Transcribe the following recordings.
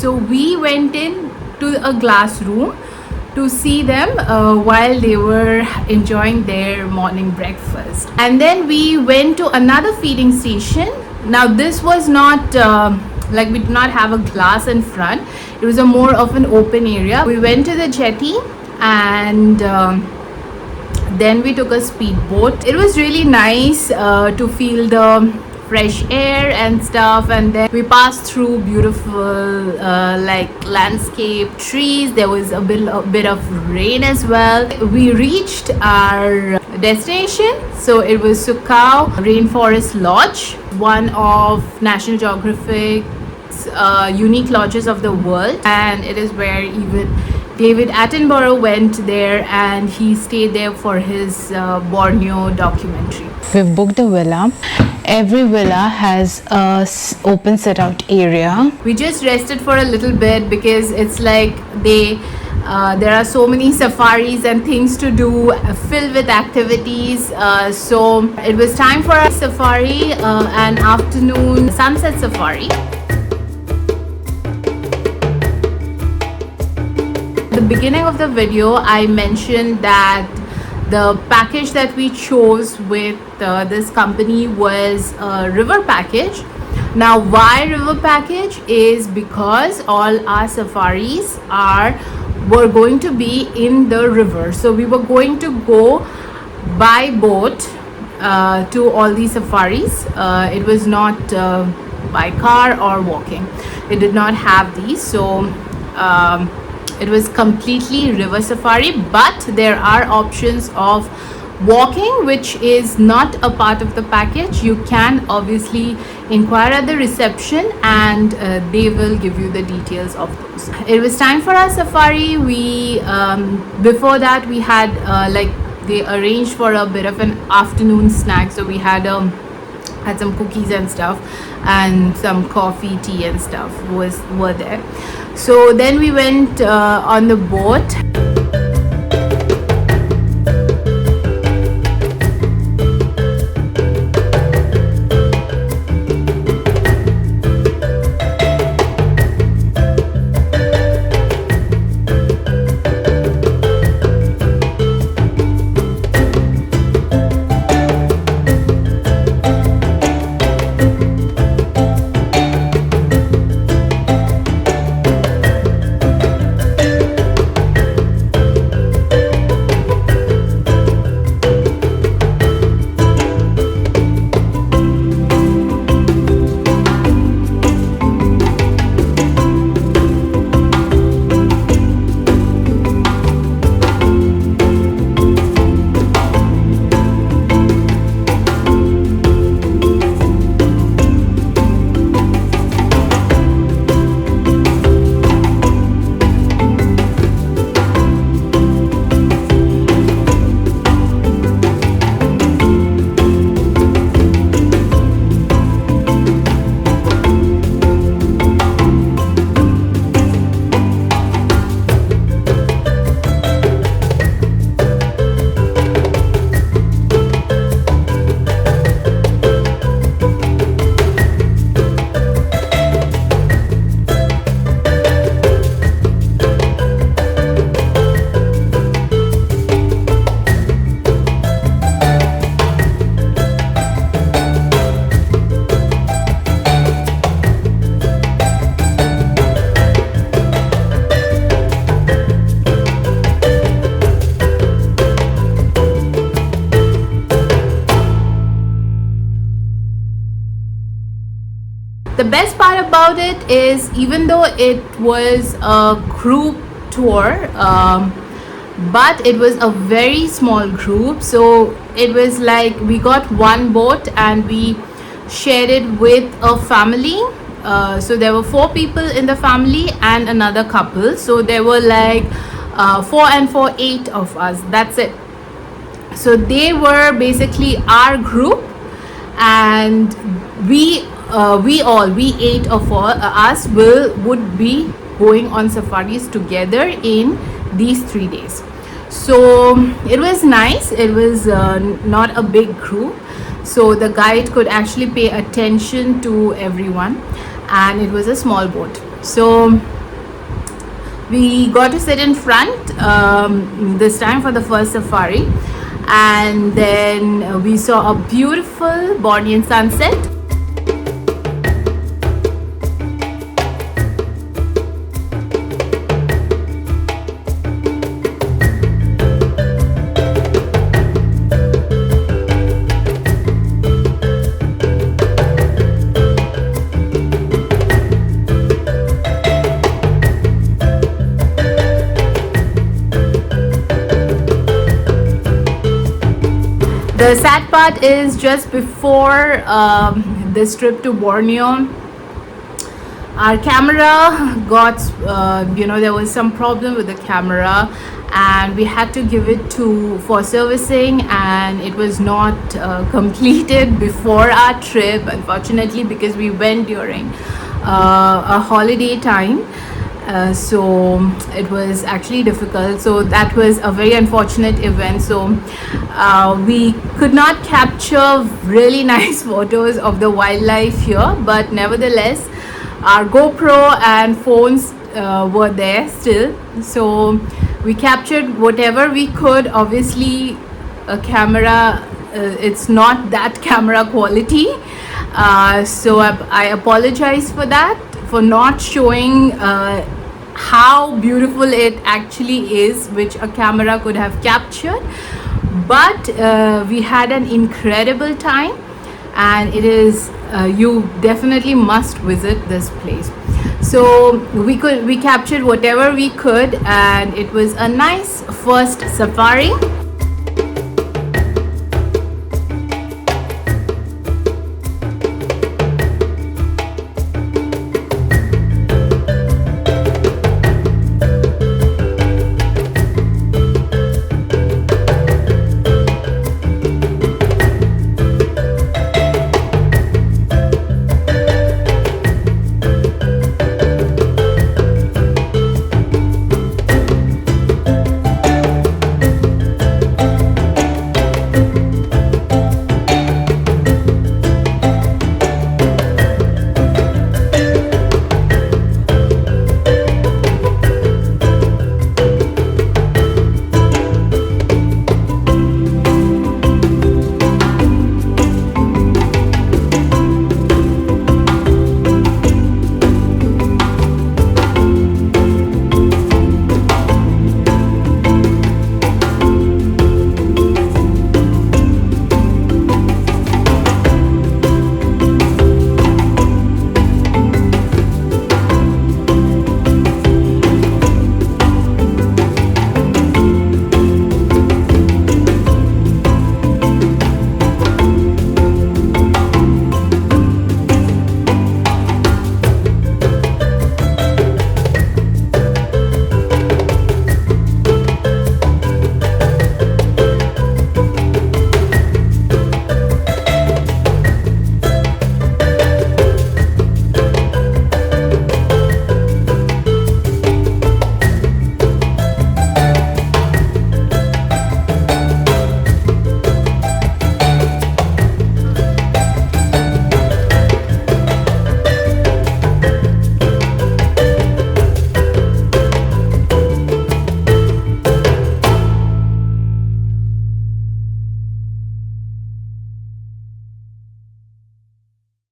So we went in to a glass room to see them while they were enjoying their morning breakfast. And then we went to another feeding station. Now this was not like, we did not have a glass in front. It was a more of an open area. We went to the jetty and then we took a speedboat. It was really nice to feel the fresh air and stuff, and then we passed through beautiful like landscape, trees. There was a bit of rain as well. We reached our destination, so it was Sukau Rainforest Lodge, one of National Geographic's unique lodges of the world, and it is where even David Attenborough went there, and he stayed there for his Borneo documentary. We've booked the villa. Every villa has a open set out area. We just rested for a little bit because it's like there are so many safaris and things to do, filled with activities. So it was time for a safari, an afternoon sunset safari. At the beginning of the video, I mentioned that the package that we chose with this company was a river package. Now, why river package is because all our safaris were going to be in the river. So we were going to go by boat to all these safaris. It was not by car or walking. It did not have these. So it was completely river safari, but there are options of walking, which is not a part of the package. You can obviously inquire at the reception and they will give you the details of those. It was time for our safari. We before that we had like, they arranged for a bit of an afternoon snack, so we had some cookies and stuff, and some coffee, tea and stuff were there. So then we went on the boat. The best part about it is, even though it was a group tour, but it was a very small group, so it was like we got one boat and we shared it with a family. So there were 4 people in the family and another couple, so there were like 4 and 4, 8 of us. That's it. So they were basically our group, and we 8 of us would be going on safaris together in these 3 days. So it was nice. It was not a big group, so the guide could actually pay attention to everyone, and it was a small boat. So we got to sit in front this time for the first safari, and then we saw a beautiful Bornean sunset. The sad part is just before this trip to Borneo, our camera got, there was some problem with the camera, and we had to give it for servicing, and it was not completed before our trip, unfortunately, because we went during a holiday time. So it was actually difficult. So that was a very unfortunate event. So we could not capture really nice photos of the wildlife here, but nevertheless our GoPro and phones were there still, so we captured whatever we could. Obviously a camera, it's not that camera quality, so I apologize for that, for not showing how beautiful it actually is, which a camera could have captured. But we had an incredible time, and it is you definitely must visit this place. So we captured whatever we could, and it was a nice first safari.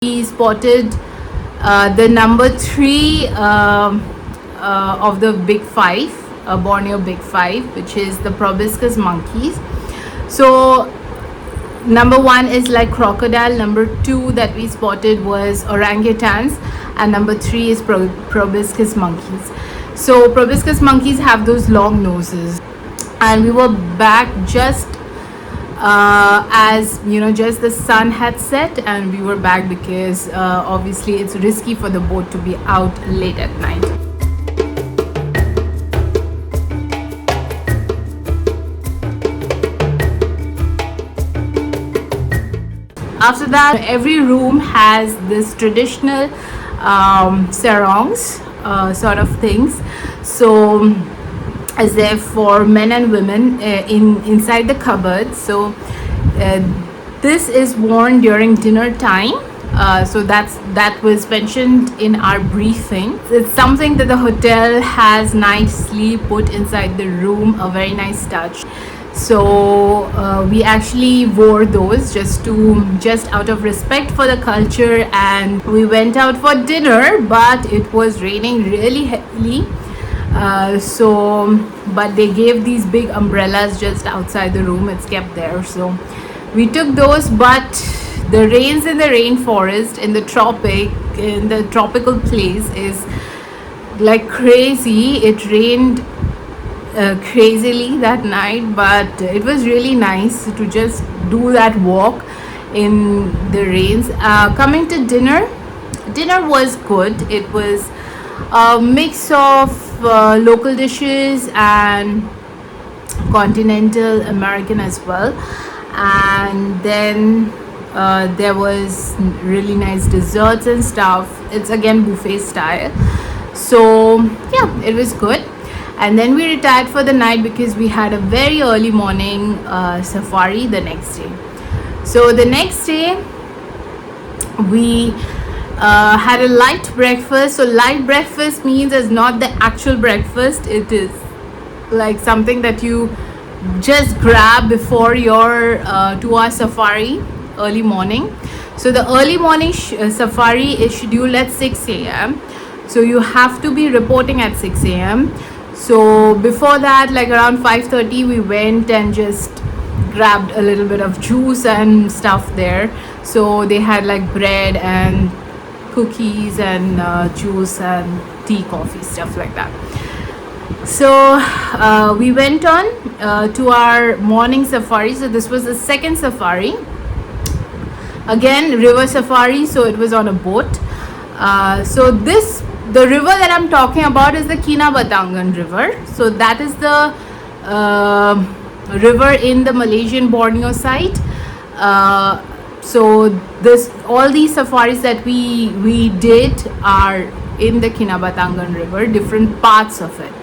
We spotted the number 3 of the big 5, Borneo Big 5, which is the Proboscis monkeys. So number 1 is like crocodile, number 2 that we spotted was orangutans, and number 3 is proboscis monkeys. So proboscis monkeys have those long noses, and we were back just as just the sun had set, and we were back because obviously it's risky for the boat to be out late at night. After that, every room has this traditional sarongs sort of things. So as there for men and women inside the cupboard. So this is worn during dinner time, So that was mentioned in our briefing. It's something that the hotel has nicely put inside the room, a very nice touch. So we actually wore those just out of respect for the culture, and we went out for dinner, but it was raining really heavily. But they gave these big umbrellas just outside the room. It's kept there, so we took those. But the rains in the rainforest, in the tropical place, is like crazy. It rained crazily that night, but it was really nice to just do that walk in the rains. Coming to dinner was good. It was a mix of local dishes and continental American as well, and then there was really nice desserts and stuff. It's again buffet style, so yeah, it was good. And then we retired for the night because we had a very early morning safari the next day. So the next day we had a light breakfast. So light breakfast means it's not the actual breakfast. It is like something that you just grab before your 2-hour safari early morning. So the early morning safari is scheduled at 6 a.m. So you have to be reporting at 6 a.m. So before that, like around 5:30, we went and just grabbed a little bit of juice and stuff there. So they had like bread and cookies and juice and tea, coffee, stuff like that. So we went on to our morning safari. So this was the second safari. Again, river safari. So it was on a boat. The river that I'm talking about is the Kinabatangan River. So that is the river in the Malaysian Borneo side. So all these safaris that we did are in the Kinabatangan River, different parts of it.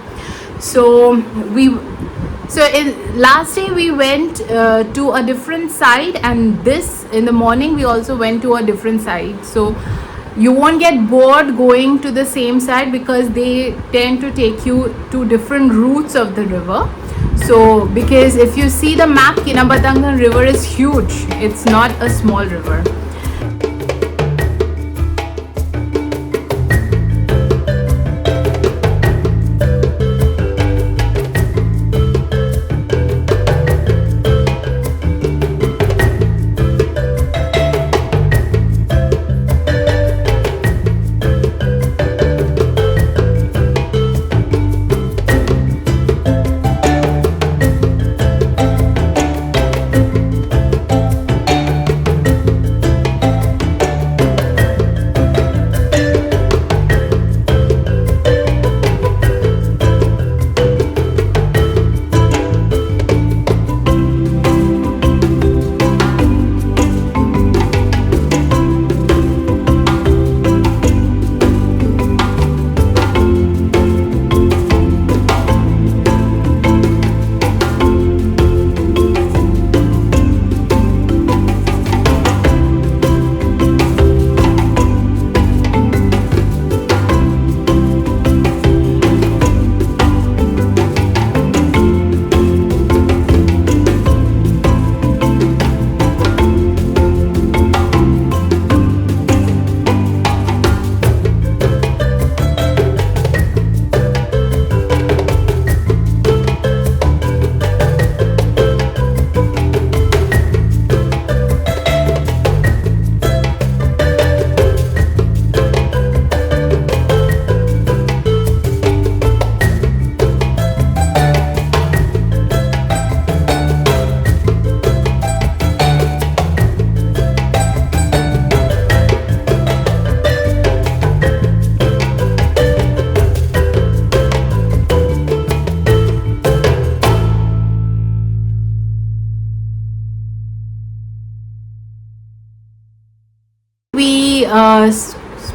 Last day we went to a different side, and in the morning we also went to a different side. So you won't get bored going to the same side because they tend to take you to different routes of the river. So because if you see the map, Kinabatangan River is huge. It's not a small river.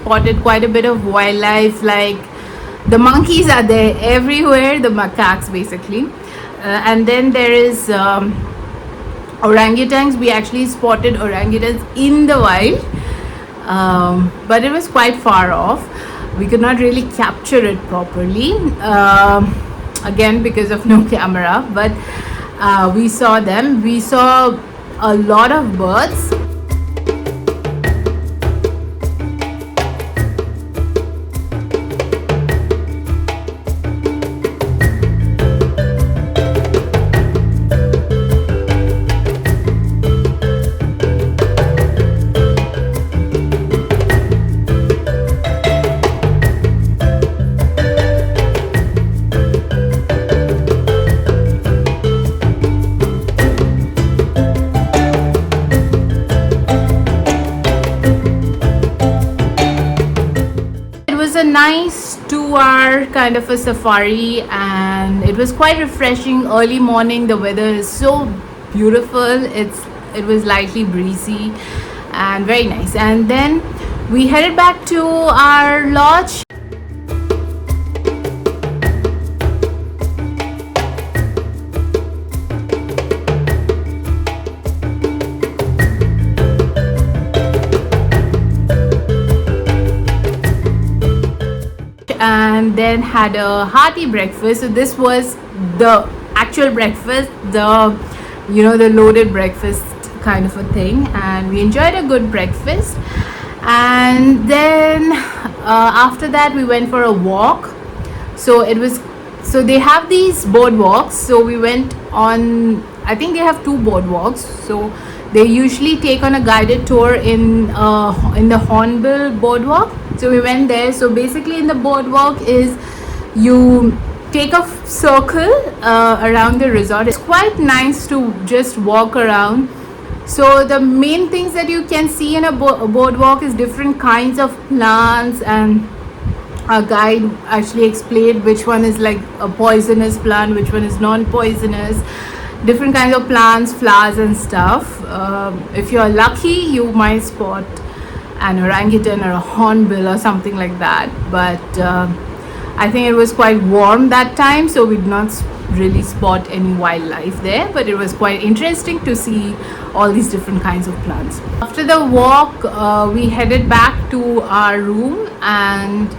Spotted quite a bit of wildlife, like the monkeys are there everywhere, the macaques basically, and then there is orangutans. We actually spotted orangutans in the wild. but it was quite far off. We could not really capture it properly, again because of no camera, but we saw them. We saw a lot of birds. Nice 2-hour kind of a safari, and it was quite refreshing. Early morning, the weather is so beautiful. It was lightly breezy and very nice. And then we headed back to our lodge. And then had a hearty breakfast. So this was the actual breakfast, the loaded breakfast kind of a thing, and we enjoyed a good breakfast. And then after that we went for a walk. So they have these boardwalks, so we went on, I think they have 2 boardwalks. So they usually take on a guided tour in the Hornbill boardwalk. So we went there. So basically in the boardwalk is you take a circle around the resort. It's quite nice to just walk around. So the main things that you can see in a boardwalk is different kinds of plants, and our guide actually explained which one is like a poisonous plant, which one is non-poisonous, different kinds of plants, flowers and stuff. If you're lucky, you might spot an orangutan or a hornbill or something like that, but I think it was quite warm that time, so we did not really spot any wildlife there, but it was quite interesting to see all these different kinds of plants. After the walk, we headed back to our room and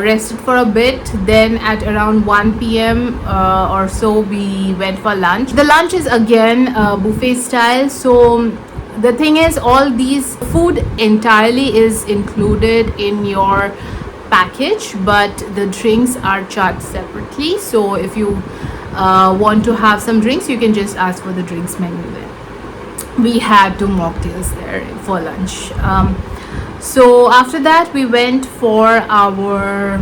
rested for a bit. Then at around 1 p.m. Or so, we went for lunch. The lunch is again buffet style. So the thing is, all these food entirely is included in your package, but the drinks are charged separately. So if you want to have some drinks, you can just ask for the drinks menu there. We had 2 mocktails there for lunch. So after that we went for our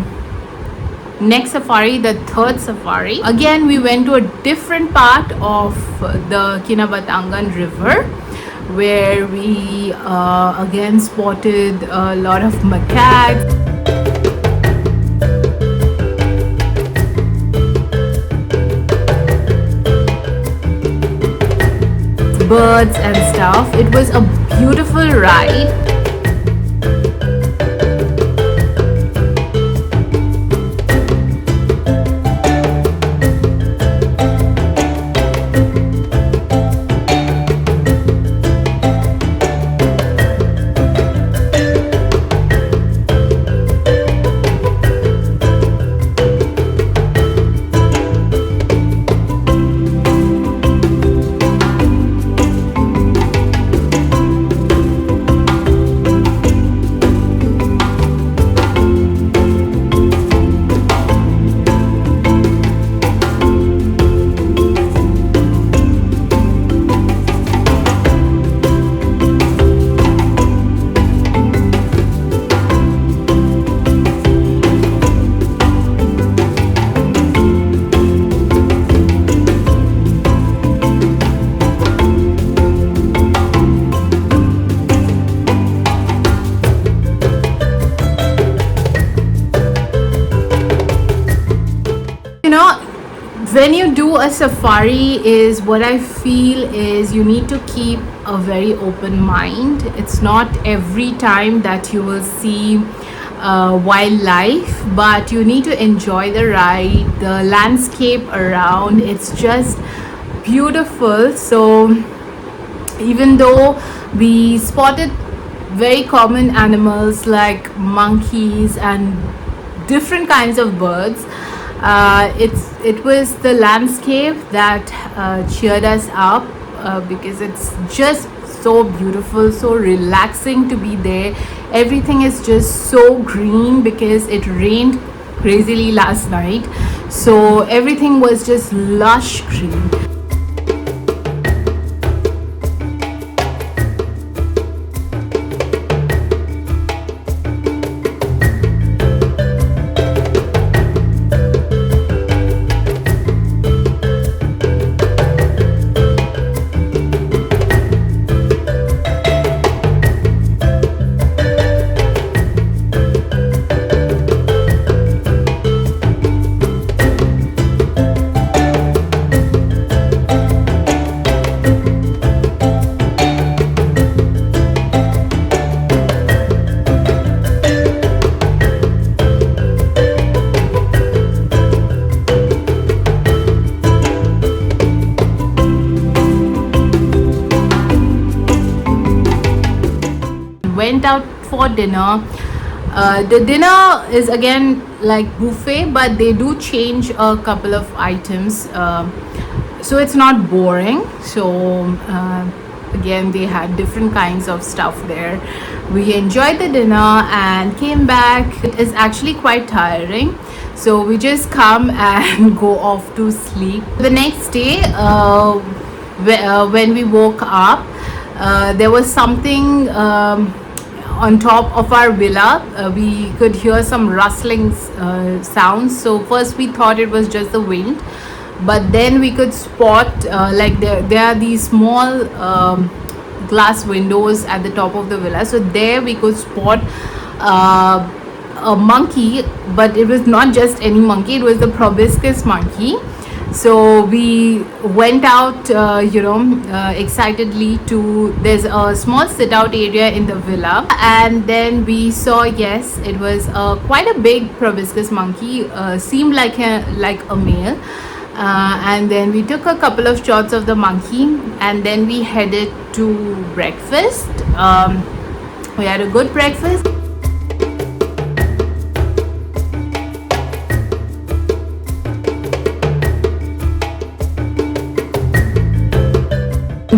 next safari, the 3rd safari. Again, we went to a different part of the Kinabatangan River, where we again spotted a lot of macaques, birds and stuff. It was a beautiful ride. When you do a safari, is what I feel is you need to keep a very open mind. It's not every time that you will see wildlife, but you need to enjoy the ride, the landscape around. It's just beautiful. So even though we spotted very common animals like monkeys and different kinds of birds. It was the landscape that cheered us up, because it's just so beautiful, so relaxing to be there. Everything is just so green because it rained crazily last night, so everything was just lush green. Went out for dinner. The dinner is again like buffet, but they do change a couple of items, so it's not boring. So again, they had different kinds of stuff there. We enjoyed the dinner and came back. It is actually quite tiring, so we just come and go off to sleep. The next day, when we woke up, there was something on top of our villa. We could hear some rustling sounds. So first we thought it was just the wind, but then we could spot like there are these small glass windows at the top of the villa. So there we could spot a monkey, but it was not just any monkey, it was the Proboscis monkey. So we went out excitedly to, there's a small sit out area in the villa, and then we saw, yes, it was quite a big Proboscis monkey, seemed like a male, and then we took a couple of shots of the monkey, and then we headed to breakfast. We had a good breakfast.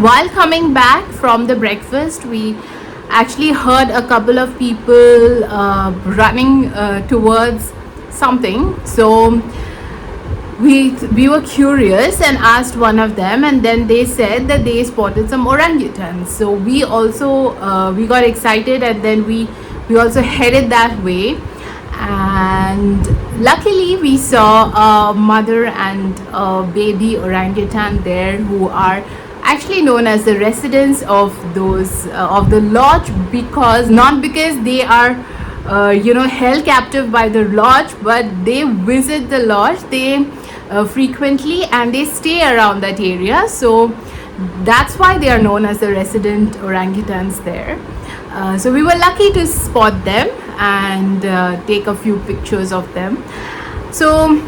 While coming back from the breakfast, we actually heard a couple of people running towards something. So we were curious and asked one of them, and then they said that they spotted some orangutans. So we also we got excited, and then we also headed that way. And luckily we saw a mother and a baby orangutan there, who are actually known as the residents of those of the lodge, because not because they are held captive by the lodge, but they visit the lodge, they frequently, and they stay around that area. So that's why they are known as the resident orangutans there. So we were lucky to spot them and take a few pictures of them. So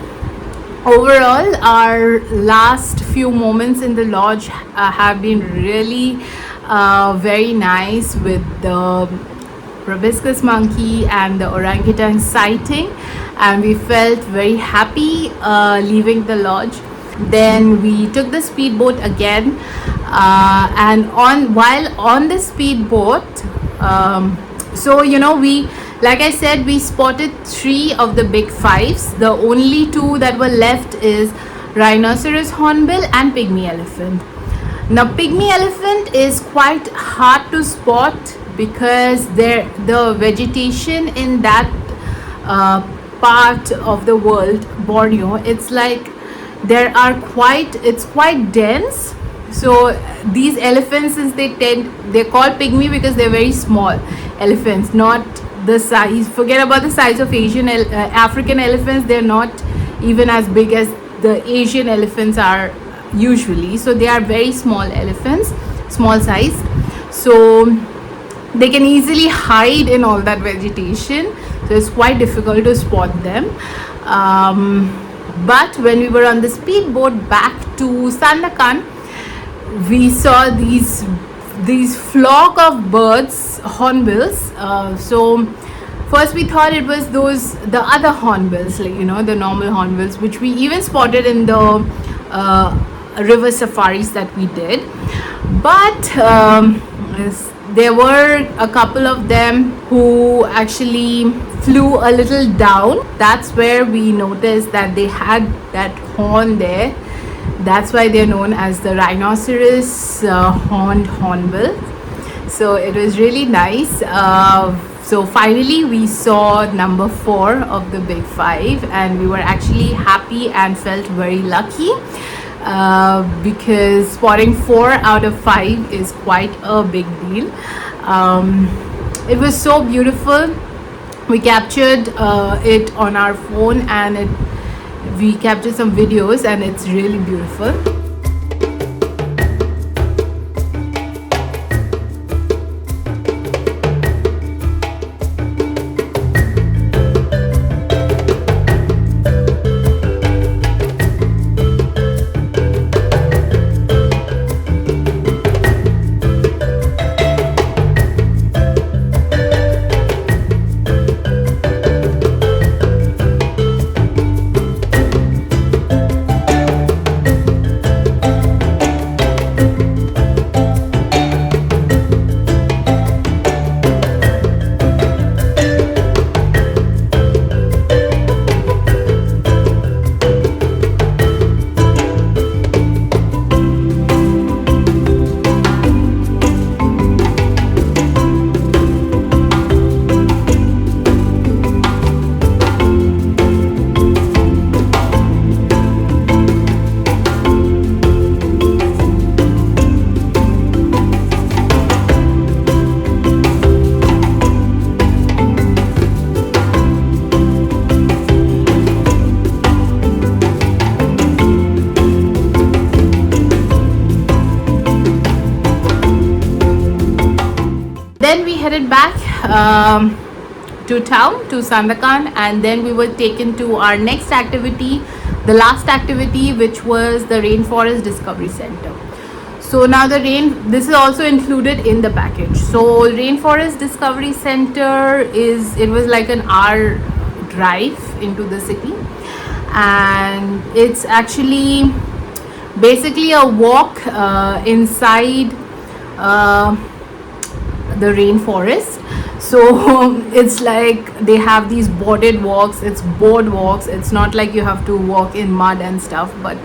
overall, our last few moments in the lodge have been really very nice, with the Proboscis monkey and the orangutan sighting, and we felt very happy leaving the lodge. Then we took the speedboat again, and while on the speedboat, so we, like I said, we spotted 3 of the big 5s. The only 2 that were left is Rhinoceros Hornbill and pygmy elephant. Now pygmy elephant is quite hard to spot because the vegetation in that part of the world, Borneo, it's like it's quite dense. So these elephants, since they're called pygmy because they're very small elephants, not the size, forget about the size of African elephants. They're not even as big as the Asian elephants are usually. So they are very small elephants, small size, so they can easily hide in all that vegetation, so it's quite difficult to spot them. But when we were on the speedboat back to Sandakan, we saw these these flock of birds, hornbills. So first we thought it was the other hornbills, like, you know, the normal hornbills, which we even spotted in the river safaris that we did. But there were a couple of them who actually flew a little down. That's where we noticed that they had that horn there. That's why they're known as the rhinoceros horned hornbill. So it was really nice. So finally we saw number 4 of the big 5, and we were actually happy and felt very lucky because spotting 4 out of 5 is quite a big deal. It was so beautiful. We captured it on our phone, and we captured some videos, and it's really beautiful. Then we headed back to town, to Sandakan, and then we were taken to our next activity, the last activity, which was the Rainforest Discovery Centre. So now this is also included in the package. So Rainforest Discovery Centre it was like an hour drive into the city, and it's actually basically a walk inside the rainforest. So it's like they have these boarded walks, it's board walks. It's not like you have to walk in mud and stuff, but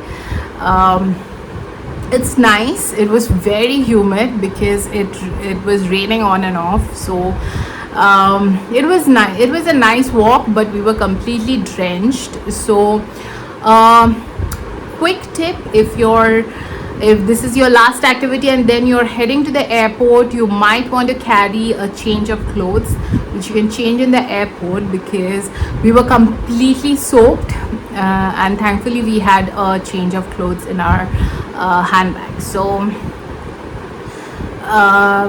it's nice. It was very humid because it was raining on and off. So it was nice. It was a nice walk, but we were completely drenched. So quick tip: if this is your last activity and then you're heading to the airport, you might want to carry a change of clothes, which you can change in the airport, because we were completely soaked, and thankfully we had a change of clothes in our handbag. So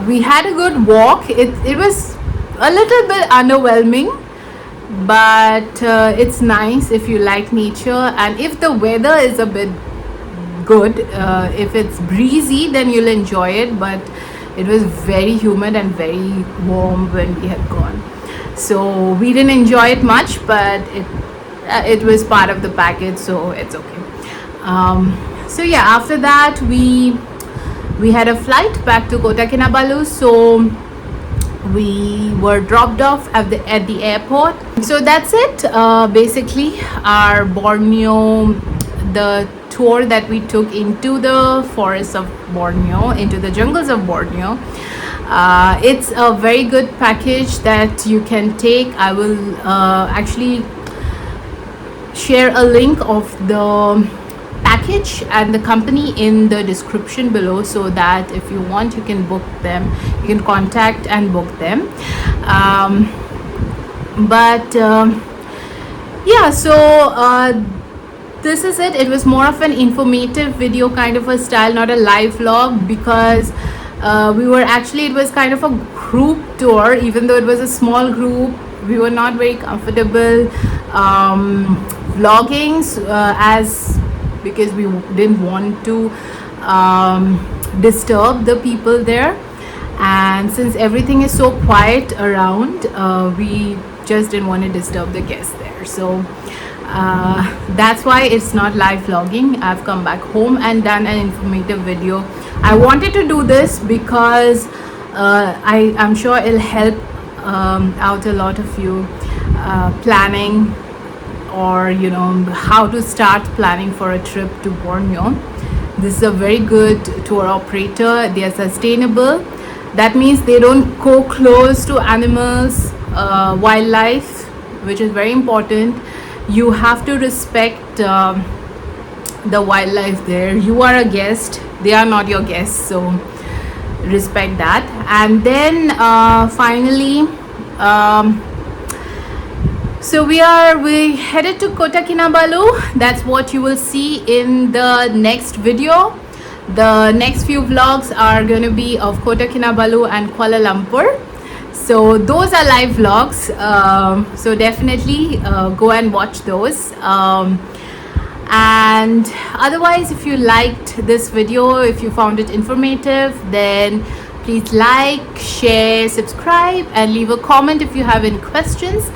we had a good walk. It was a little bit underwhelming, but it's nice if you like nature, and if the weather is a bit good, if it's breezy, then you'll enjoy it. But it was very humid and very warm when we had gone, so we didn't enjoy it much, but it was part of the package, so it's okay. So yeah, after that we had a flight back to Kota Kinabalu, so we were dropped off at the airport. So that's it, basically our Borneo, the tour that we took into the forests of Borneo, into the jungles of Borneo. It's a very good package that you can take. I will actually share a link of the package and the company in the description below, so that if you want, you can book them, you can contact and book them. Yeah, so this is it. It was more of an informative video kind of a style, not a live vlog, because it was kind of a group tour. Even though it was a small group, we were not very comfortable vlogging, because we didn't want to disturb the people there. and since everything is so quiet around, we just didn't want to disturb the guests there. So that's why it's not live vlogging. I've come back home and done an informative video. I wanted to do this because I'm sure it'll help out a lot of you planning, or how to start planning for a trip to Borneo. This is a very good tour operator. They are sustainable. That means they don't go close to animals, wildlife, which is very important. You have to respect the wildlife there. You are a guest, they are not your guests, so respect that. And then finally, so we headed to Kota Kinabalu. That's what you will see in the next video. The next few vlogs are going to be of Kota Kinabalu and Kuala Lumpur. So those are live vlogs. So definitely go and watch those. And otherwise, if you liked this video, if you found it informative, then please like, share, subscribe, and leave a comment if you have any questions.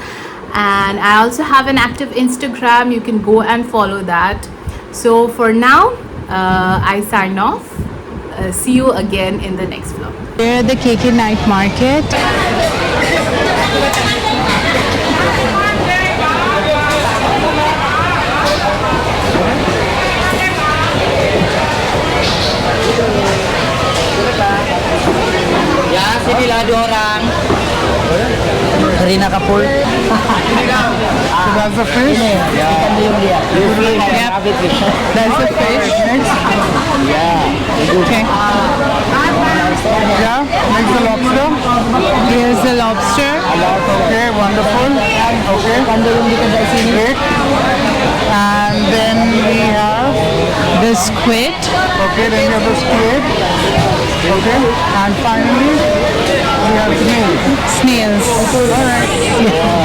And I also have an active Instagram. You can go and follow that. So for now, I sign off. See you again in the next vlog. We're at the KK Night Market. Ya, sinilah 2 orang. Rina Kapul. That's the fish? Ya, ikan biung dia. Yep. Rabbit fish. That's the fish. Ya. Okay. Yeah, next the lobster. Here's the lobster. Okay, wonderful. Okay, Ikan biung di kedai sini. great. And then we have, The squid. okay, then we have the squid. Okay, and finally we have snail. Snails. Alright.